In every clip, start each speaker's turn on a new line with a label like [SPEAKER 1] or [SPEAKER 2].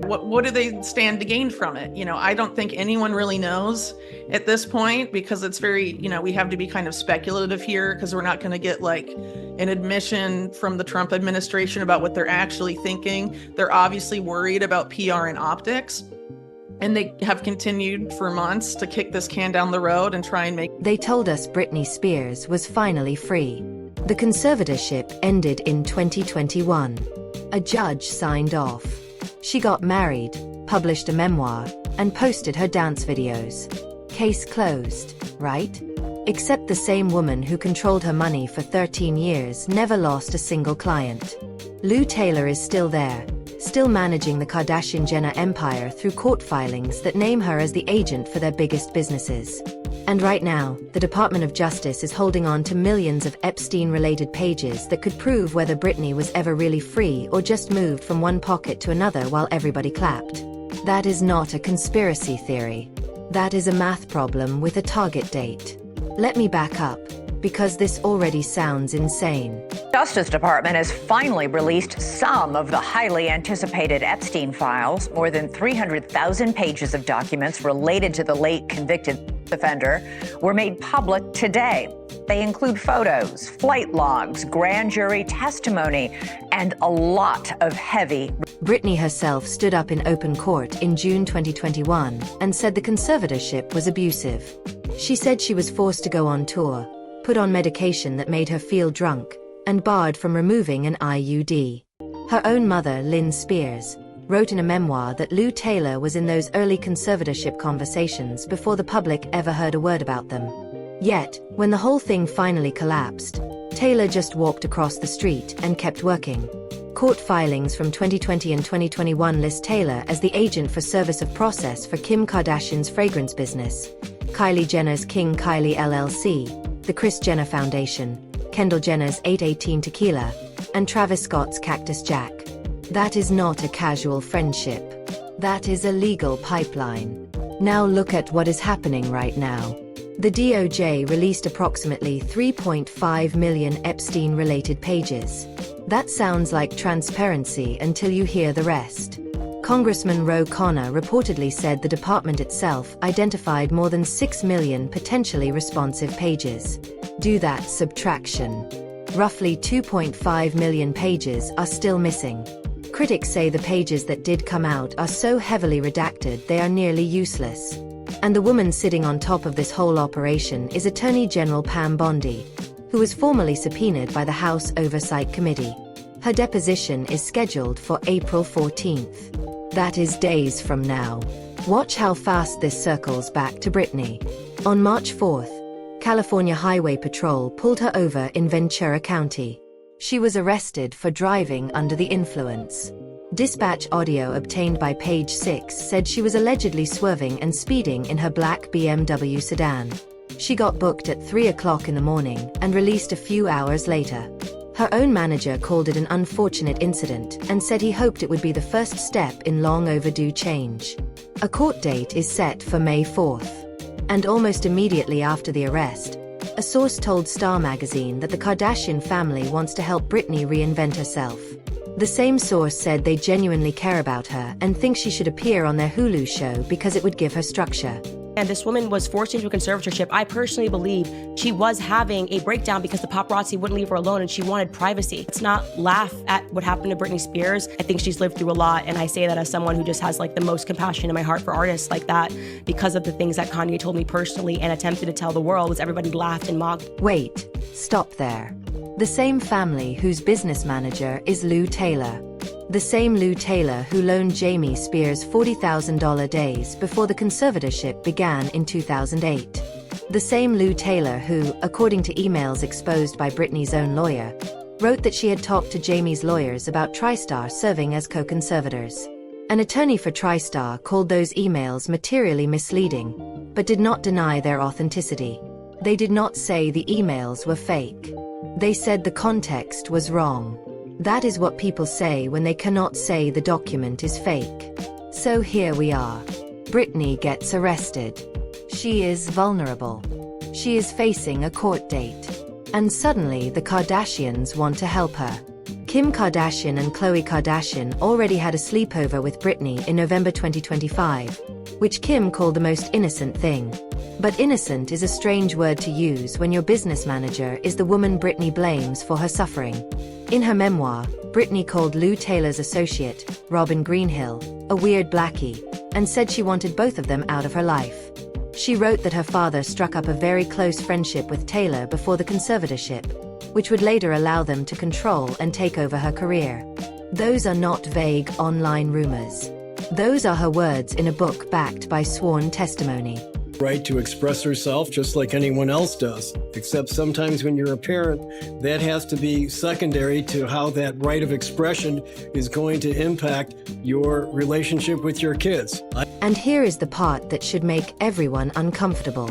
[SPEAKER 1] What do they stand to gain from it? I don't think anyone really knows at this point, because it's very, we have to be kind of speculative here, because we're not going to get like an admission from the Trump administration about what they're actually thinking. They're obviously worried about PR and optics. And they have continued for months to kick this can down the road and try and make...
[SPEAKER 2] They told us Britney Spears was finally free. The conservatorship ended in 2021. A judge signed off. She got married, published a memoir, and posted her dance videos. Case closed, right? Except the same woman who controlled her money for 13 years never lost a single client. Lou Taylor is still there, still managing the Kardashian-Jenner empire through court filings that name her as the agent for their biggest businesses. And right now, the Department of Justice is holding on to millions of Epstein-related pages that could prove whether Britney was ever really free or just moved from one pocket to another while everybody clapped. That is not a conspiracy theory. That is a math problem with a target date. Let me back up, because this already sounds insane.
[SPEAKER 3] Justice Department has finally released some of the highly anticipated Epstein files. More than 300,000 pages of documents related to the late convicted offender were made public today. They include photos, flight logs, grand jury testimony, and a lot of heavy...
[SPEAKER 2] Britney herself stood up in open court in June 2021 and said the conservatorship was abusive. She said she was forced to go on tour, put on medication that made her feel drunk, and barred from removing an IUD. Her own mother, Lynn Spears, wrote in a memoir that Lou Taylor was in those early conservatorship conversations before the public ever heard a word about them. Yet, when the whole thing finally collapsed, Taylor just walked across the street and kept working. Court filings from 2020 and 2021 list Taylor as the agent for service of process for Kim Kardashian's fragrance business, Kylie Jenner's King Kylie LLC, the Kris Jenner Foundation, Kendall Jenner's 818 Tequila, and Travis Scott's Cactus Jack. That is not a casual friendship. That is a legal pipeline. Now look at what is happening right now. The DOJ released approximately 3.5 million Epstein-related pages. That sounds like transparency until you hear the rest. Congressman Ro Khanna reportedly said the department itself identified more than 6 million potentially responsive pages. Do that subtraction. Roughly 2.5 million pages are still missing. Critics say the pages that did come out are so heavily redacted they are nearly useless. And the woman sitting on top of this whole operation is Attorney General Pam Bondi, who was formally subpoenaed by the House Oversight Committee. Her deposition is scheduled for April 14th. That is days from now. Watch how fast this circles back to Britney. On March 4th, California Highway Patrol pulled her over in Ventura County. She was arrested for driving under the influence. Dispatch audio obtained by Page 6 said she was allegedly swerving and speeding in her black BMW sedan. She got booked at 3 o'clock in the morning and released a few hours later. Her own manager called it an unfortunate incident and said he hoped it would be the first step in long overdue change. A court date is set for May 4th. And almost immediately after the arrest, a source told Star magazine that the Kardashian family wants to help Britney reinvent herself. The same source said they genuinely care about her and think she should appear on their Hulu show because it would give her structure.
[SPEAKER 4] And this woman was forced into a conservatorship. I personally believe she was having a breakdown because the paparazzi wouldn't leave her alone and she wanted privacy. Let's not laugh at what happened to Britney Spears. I think she's lived through a lot, and I say that as someone who just has like the most compassion in my heart for artists like that, because of the things that Kanye told me personally and attempted to tell the world, was everybody laughed and mocked.
[SPEAKER 2] Wait, stop there. The same family whose business manager is Lou Taylor. The same Lou Taylor who loaned Jamie Spears $40,000 days before the conservatorship began in 2008. The same Lou Taylor who, according to emails exposed by Britney's own lawyer, wrote that she had talked to Jamie's lawyers about TriStar serving as co-conservators. An attorney for TriStar called those emails materially misleading, but did not deny their authenticity. They did not say the emails were fake. They said the context was wrong. That is what people say when they cannot say the document is fake. So here we are. Britney gets arrested. She is vulnerable. She is facing a court date. And suddenly the Kardashians want to help her. Kim Kardashian and Khloe Kardashian already had a sleepover with Britney in November 2025, which Kim called the most innocent thing. But innocent is a strange word to use when your business manager is the woman Britney blames for her suffering. In her memoir, Britney called Lou Taylor's associate, Robin Greenhill, a weird blackie, and said she wanted both of them out of her life. She wrote that her father struck up a very close friendship with Taylor before the conservatorship, which would later allow them to control and take over her career. Those are not vague online rumors. Those are her words in a book backed by sworn testimony.
[SPEAKER 5] Right to express herself just like anyone else does, except sometimes when you're a parent, that has to be secondary to how that right of expression is going to impact your relationship with your kids.
[SPEAKER 2] And here is the part that should make everyone uncomfortable.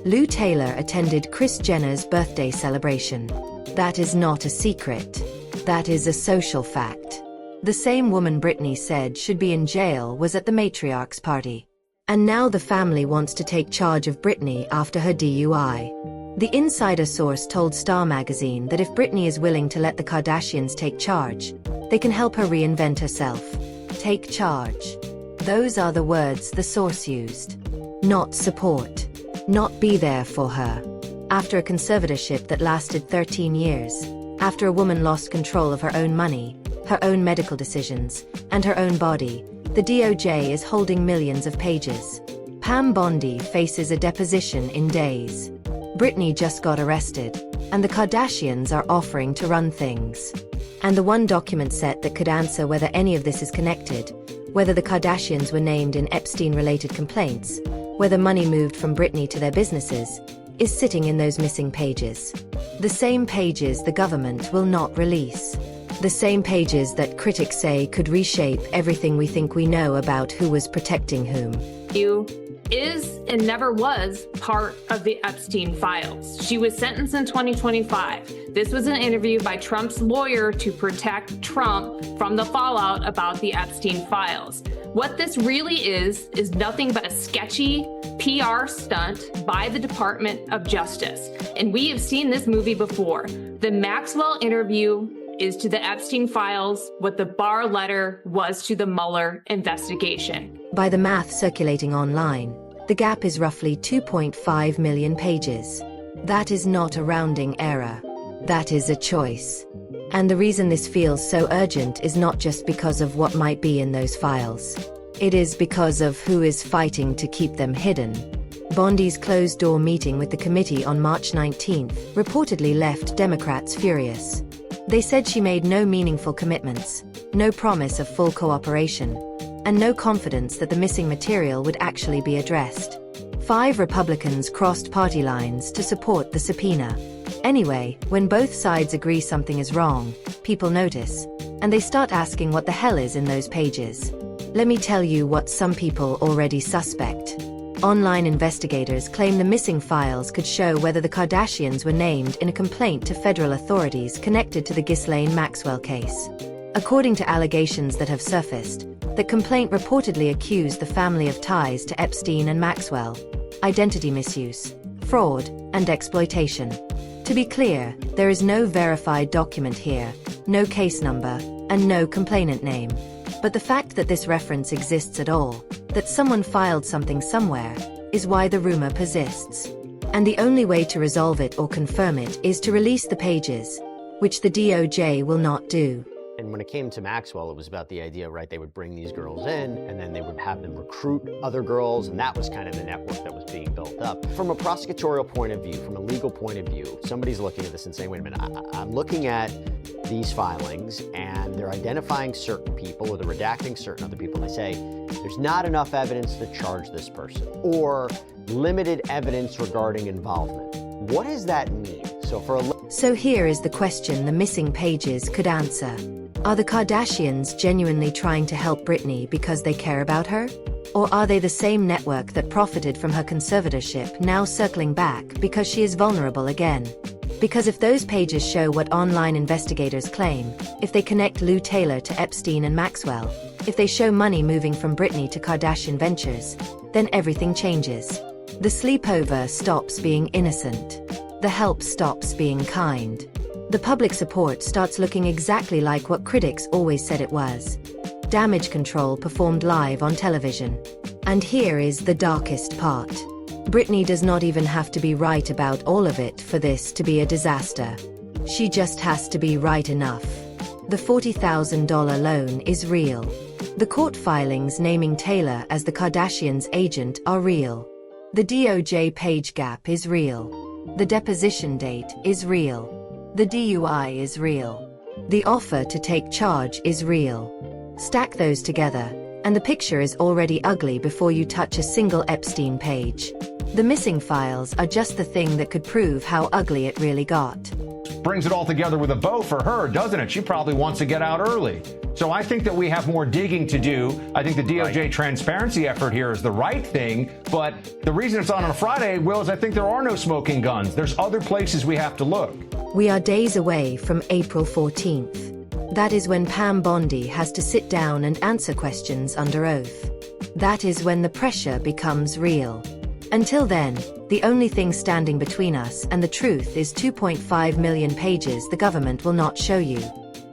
[SPEAKER 2] Lou Taylor attended Kris Jenner's birthday celebration. That is not a secret. That is a social fact. The same woman Britney said should be in jail was at the matriarch's party. And now the family wants to take charge of Britney after her DUI. The insider source told Star magazine that if Britney is willing to let the Kardashians take charge, they can help her reinvent herself. Take charge. Those are the words the source used. Not support. Not be there for her. After a conservatorship that lasted 13 years, after a woman lost control of her own money, her own medical decisions, and her own body, the DOJ is holding millions of pages. Pam Bondi faces a deposition in days. Britney just got arrested, and the Kardashians are offering to run things. And the one document set that could answer whether any of this is connected, whether the Kardashians were named in Epstein-related complaints, whether money moved from Britney to their businesses, is sitting in those missing pages. The same pages the government will not release. The same pages that critics say could reshape everything we think we know about who was protecting whom.
[SPEAKER 6] You is and never was part of the Epstein files. She was sentenced in 2025. This was an interview by Trump's lawyer to protect Trump from the fallout about the Epstein files. What this really is nothing but a sketchy PR stunt by the Department of Justice. And we have seen this movie before. The Maxwell interview is to the Epstein files what the Barr letter was to the Mueller investigation.
[SPEAKER 2] By the math circulating online, the gap is roughly 2.5 million pages. That is not a rounding error. That is a choice. And the reason this feels so urgent is not just because of what might be in those files. It is because of who is fighting to keep them hidden. Bondi's closed-door meeting with the committee on March 19th reportedly left Democrats furious. They said she made no meaningful commitments, no promise of full cooperation, and no confidence that the missing material would actually be addressed. 5 Republicans crossed party lines to support the subpoena. Anyway, when both sides agree something is wrong, people notice, and they start asking what the hell is in those pages. Let me tell you what some people already suspect. Online investigators claim the missing files could show whether the Kardashians were named in a complaint to federal authorities connected to the Ghislaine Maxwell case. According to allegations that have surfaced, the complaint reportedly accused the family of ties to Epstein and Maxwell, identity misuse, fraud, and exploitation. To be clear, there is no verified document here, no case number, and no complainant name. But the fact that this reference exists at all, that someone filed something somewhere, is why the rumor persists. And the only way to resolve it or confirm it is to release the pages, which the DOJ will not do.
[SPEAKER 7] And when it came to Maxwell, it was about the idea, right, they would bring these girls in and then they would have them recruit other girls, and that was kind of the network that was being built up. From a prosecutorial point of view, from a legal point of view, somebody's looking at this and saying, wait a minute, I'm looking at these filings and they're identifying certain people or they're redacting certain other people. They say there's not enough evidence to charge this person or limited evidence regarding involvement. What does that mean?
[SPEAKER 2] So here is the question the missing pages could answer. Are the Kardashians genuinely trying to help Britney because they care about her? Or are they the same network that profited from her conservatorship now circling back because she is vulnerable again? Because if those pages show what online investigators claim, if they connect Lou Taylor to Epstein and Maxwell, if they show money moving from Britney to Kardashian Ventures, then everything changes. The sleepover stops being innocent. The help stops being kind. The public support starts looking exactly like what critics always said it was. Damage control performed live on television. And here is the darkest part. Britney does not even have to be right about all of it for this to be a disaster. She just has to be right enough. The $40,000 loan is real. The court filings naming Taylor as the Kardashians' agent are real. The DOJ page gap is real. The deposition date is real. The DUI is real. The offer to take charge is real. Stack those together, and the picture is already ugly before you touch a single Epstein page. The missing files are just the thing that could prove how ugly it really got.
[SPEAKER 8] Brings it all together with a bow for her, doesn't it? She probably wants to get out early. So I think that we have more digging to do. I think the DOJ transparency effort here is the right thing. But the reason it's on a Friday, Will, is I think there are no smoking guns. There's other places we have to look.
[SPEAKER 2] We are days away from April 14th. That is when Pam Bondi has to sit down and answer questions under oath. That is when the pressure becomes real. Until then, the only thing standing between us and the truth is 2.5 million pages the government will not show you.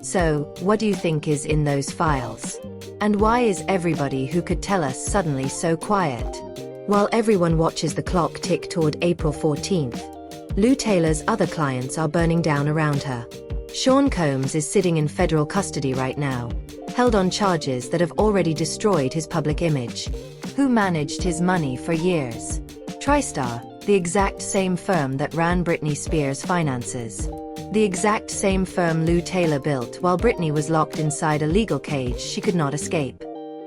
[SPEAKER 2] So, what do you think is in those files? And why is everybody who could tell us suddenly so quiet? While everyone watches the clock tick toward April 14th, Lou Taylor's other clients are burning down around her. Sean Combs is sitting in federal custody right now, held on charges that have already destroyed his public image. Who managed his money for years? TriStar, the exact same firm that ran Britney Spears' finances. The exact same firm Lou Taylor built while Britney was locked inside a legal cage she could not escape.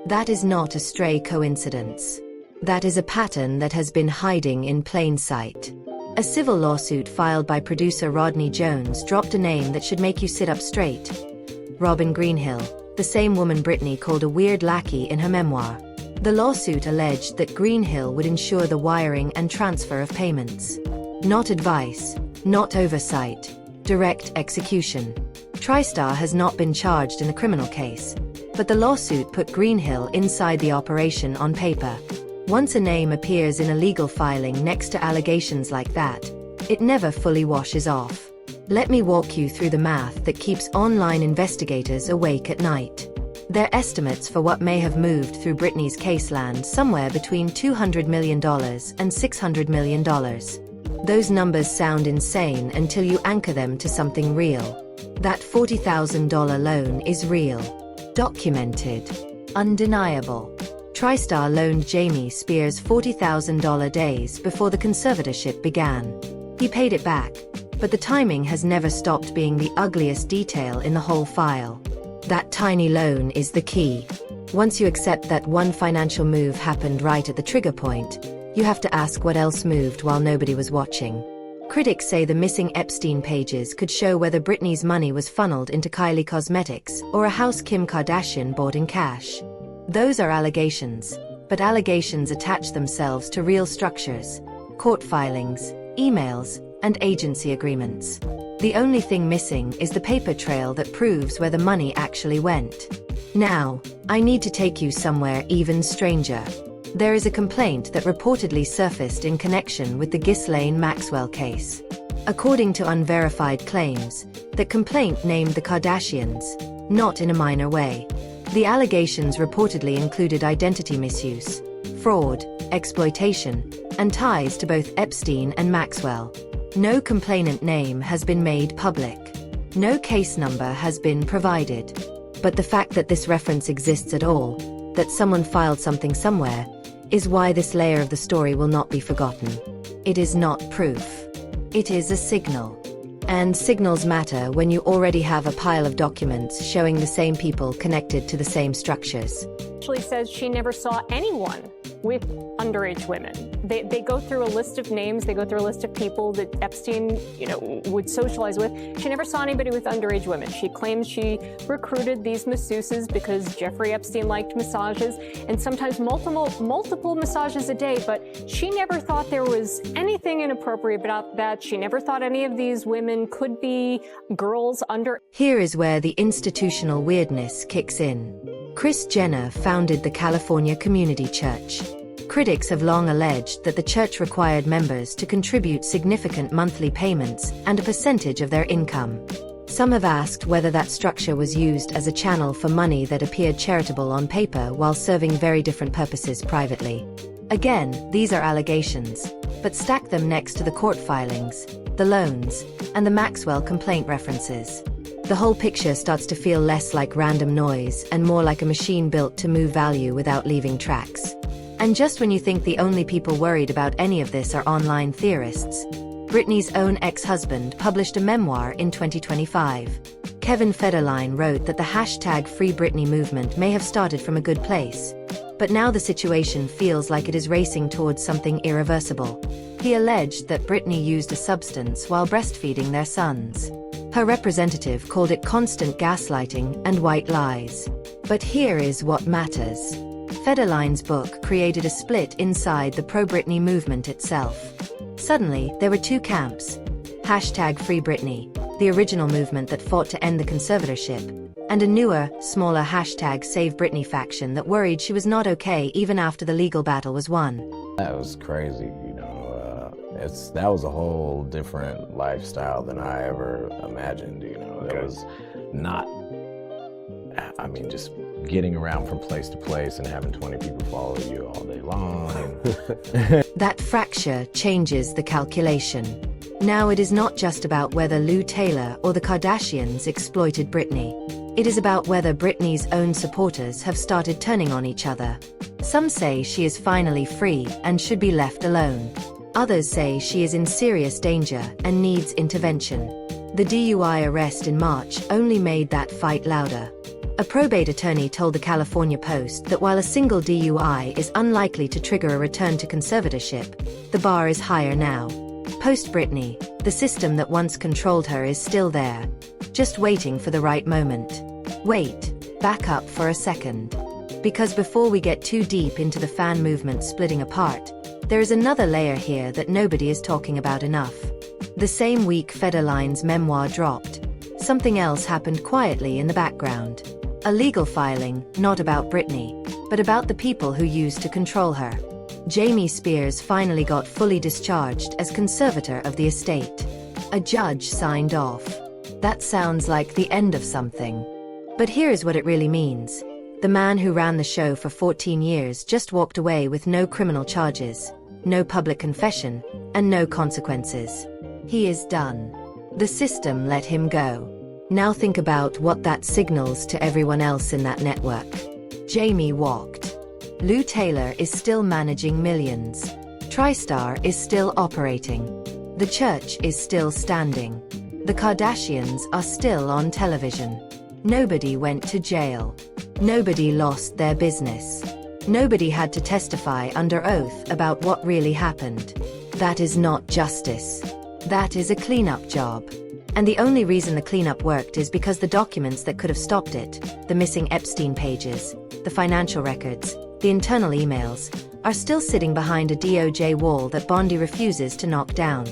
[SPEAKER 2] That is not a stray coincidence. That is a pattern that has been hiding in plain sight. A civil lawsuit filed by producer Rodney Jones dropped a name that should make you sit up straight. Robin Greenhill, the same woman Britney called a weird lackey in her memoir. The lawsuit alleged that Greenhill would ensure the wiring and transfer of payments. Not advice, not oversight, direct execution. TriStar has not been charged in the criminal case, but the lawsuit put Greenhill inside the operation on paper. Once a name appears in a legal filing next to allegations like that, it never fully washes off. Let me walk you through the math that keeps online investigators awake at night. Their estimates for what may have moved through Britney's case land somewhere between $200 million and $600 million. Those numbers sound insane until you anchor them to something real. That $40,000 loan is real. Documented. Undeniable. TriStar loaned Jamie Spears $40,000 days before the conservatorship began. He paid it back, but the timing has never stopped being the ugliest detail in the whole file. That tiny loan is the key. Once you accept that one financial move happened right at the trigger point, you have to ask what else moved while nobody was watching. Critics say the missing Epstein pages could show whether Britney's money was funneled into Kylie Cosmetics or a house Kim Kardashian bought in cash. Those are allegations, but allegations attach themselves to real structures, court filings, emails, and agency agreements. The only thing missing is the paper trail that proves where the money actually went. Now, I need to take you somewhere even stranger. There is a complaint that reportedly surfaced in connection with the Ghislaine Maxwell case. According to unverified claims, the complaint named the Kardashians, not in a minor way. The allegations reportedly included identity misuse, fraud, exploitation, and ties to both Epstein and Maxwell. No complainant name has been made public. No case number has been provided. But the fact that this reference exists at all, that someone filed something somewhere, is why this layer of the story will not be forgotten. It is not proof. It is a signal. And signals matter when you already have a pile of documents showing the same people connected to the same structures.
[SPEAKER 9] Actually says she never saw anyone with underage women. They go through a list of names, they go through a list of people that Epstein, would socialize with. She never saw anybody with underage women. She claims she recruited these masseuses because Jeffrey Epstein liked massages, and sometimes multiple massages a day, but she never thought there was anything inappropriate about that. She never thought any of these women could be girls under.
[SPEAKER 2] Here is where the institutional weirdness kicks in. Kris Jenner founded the California Community Church. Critics have long alleged that the church required members to contribute significant monthly payments and a percentage of their income. Some have asked whether that structure was used as a channel for money that appeared charitable on paper while serving very different purposes privately. Again, these are allegations, but stack them next to the court filings, the loans, and the Maxwell complaint references. The whole picture starts to feel less like random noise and more like a machine built to move value without leaving tracks. And just when you think the only people worried about any of this are online theorists, Britney's own ex-husband published a memoir in 2025. Kevin Federline wrote that the hashtag Free Britney movement may have started from a good place, but now the situation feels like it is racing towards something irreversible. He alleged that Britney used a substance while breastfeeding their sons. Her representative called it constant gaslighting and white lies. But here is what matters. Federline's book created a split inside the pro-Britney movement itself. Suddenly, there were two camps. Hashtag Free Britney, the original movement that fought to end the conservatorship, and a newer, smaller hashtag Save Britney faction that worried she was not okay even after the legal battle was won.
[SPEAKER 10] That was crazy, that was a whole different lifestyle than I ever imagined, It was not, just getting around from place to place and having 20 people follow you all day long.
[SPEAKER 2] That fracture changes the calculation. Now it is not just about whether Lou Taylor or the Kardashians exploited Britney. It is about whether Britney's own supporters have started turning on each other. Some say she is finally free and should be left alone. Others say she is in serious danger and needs intervention. The DUI arrest in March only made that fight louder. A probate attorney told the California Post that while a single DUI is unlikely to trigger a return to conservatorship, the bar is higher now. Post-Britney, the system that once controlled her is still there, just waiting for the right moment. Wait, back up for a second. Because before we get too deep into the fan movement splitting apart, there is another layer here that nobody is talking about enough. The same week Federline's memoir dropped, something else happened quietly in the background. A legal filing, not about Britney, but about the people who used to control her. Jamie Spears finally got fully discharged as conservator of the estate. A judge signed off. That sounds like the end of something. But here's what it really means. The man who ran the show for 14 years just walked away with no criminal charges, no public confession, and no consequences. He is done. The system let him go. Now think about what that signals to everyone else in that network. Jamie walked. Lou Taylor is still managing millions. TriStar is still operating. The church is still standing. The Kardashians are still on television. Nobody went to jail. Nobody lost their business. Nobody had to testify under oath about what really happened. That is not justice. That is a cleanup job. And the only reason the cleanup worked is because the documents that could have stopped it, the missing Epstein pages, the financial records, the internal emails, are still sitting behind a DOJ wall that Bondi refuses to knock down.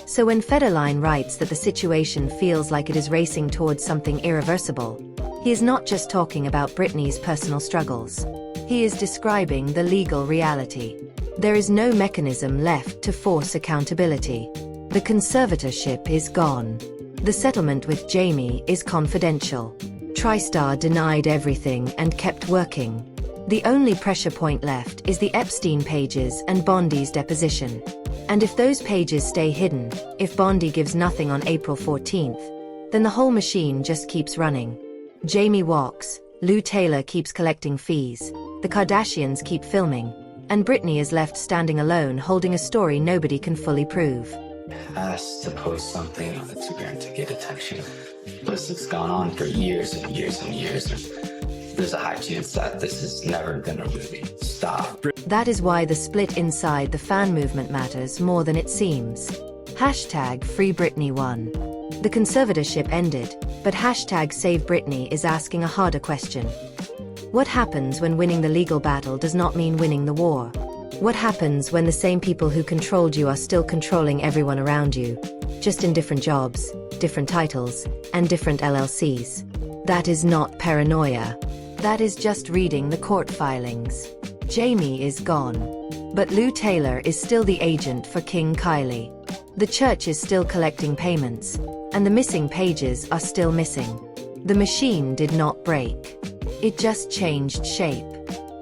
[SPEAKER 2] So when Federline writes that the situation feels like it is racing towards something irreversible, he is not just talking about Britney's personal struggles. He is describing the legal reality. There is no mechanism left to force accountability. The conservatorship is gone. The settlement with Jamie is confidential. TriStar denied everything and kept working. The only pressure point left is the Epstein pages and Bondi's deposition. And if those pages stay hidden, if Bondi gives nothing on April 14th, then the whole machine just keeps running. Jamie walks, Lou Taylor keeps collecting fees, the Kardashians keep filming, and Britney is left standing alone holding a story nobody can fully prove.
[SPEAKER 11] Has to post something on Instagram to get attention. This has gone on for years and years and years. There's a high chance that this is never gonna really stop.
[SPEAKER 2] That is why the split inside the fan movement matters more than it seems. Hashtag Free Britney won. The conservatorship ended, but hashtag Save Britney is asking a harder question. What happens when winning the legal battle does not mean winning the war? What happens when the same people who controlled you are still controlling everyone around you, just in different jobs, different titles, and different LLCs? That is not paranoia. That is just reading the court filings. Jamie is gone. But Lou Taylor is still the agent for King Kylie. The church is still collecting payments, and the missing pages are still missing. The machine did not break. It just changed shape.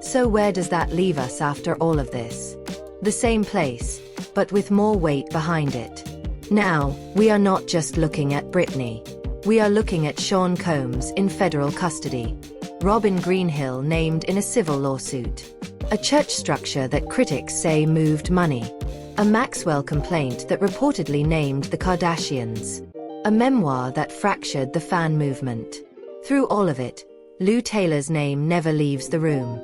[SPEAKER 2] So where does that leave us after all of this? The same place, but with more weight behind it. Now, we are not just looking at Britney. We are looking at Sean Combs in federal custody. Robin Greenhill named in a civil lawsuit. A church structure that critics say moved money. A Maxwell complaint that reportedly named the Kardashians. A memoir that fractured the fan movement. Through all of it, Lou Taylor's name never leaves the room.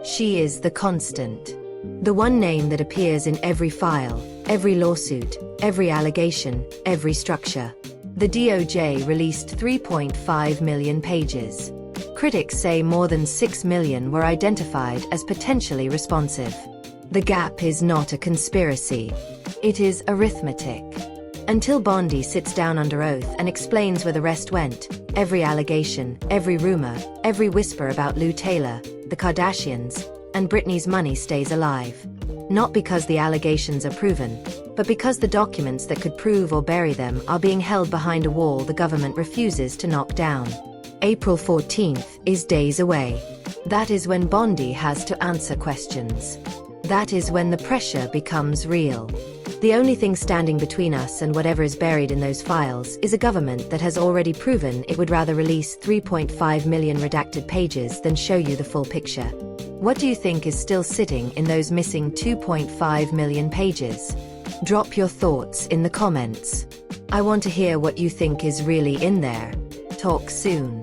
[SPEAKER 2] She is the constant. The one name that appears in every file, every lawsuit, every allegation, every structure. The DOJ released 3.5 million pages. Critics say more than 6 million were identified as potentially responsive. The gap is not a conspiracy. It is arithmetic. Until Bondi sits down under oath and explains where the rest went, every allegation, every rumor, every whisper about Lou Taylor, the Kardashians, and Britney's money stays alive. Not because the allegations are proven, but because the documents that could prove or bury them are being held behind a wall the government refuses to knock down. April 14th is days away. That is when Bondi has to answer questions. That is when the pressure becomes real. The only thing standing between us and whatever is buried in those files is a government that has already proven it would rather release 3.5 million redacted pages than show you the full picture. What do you think is still sitting in those missing 2.5 million pages? Drop your thoughts in the comments. I want to hear what you think is really in there. Talk soon.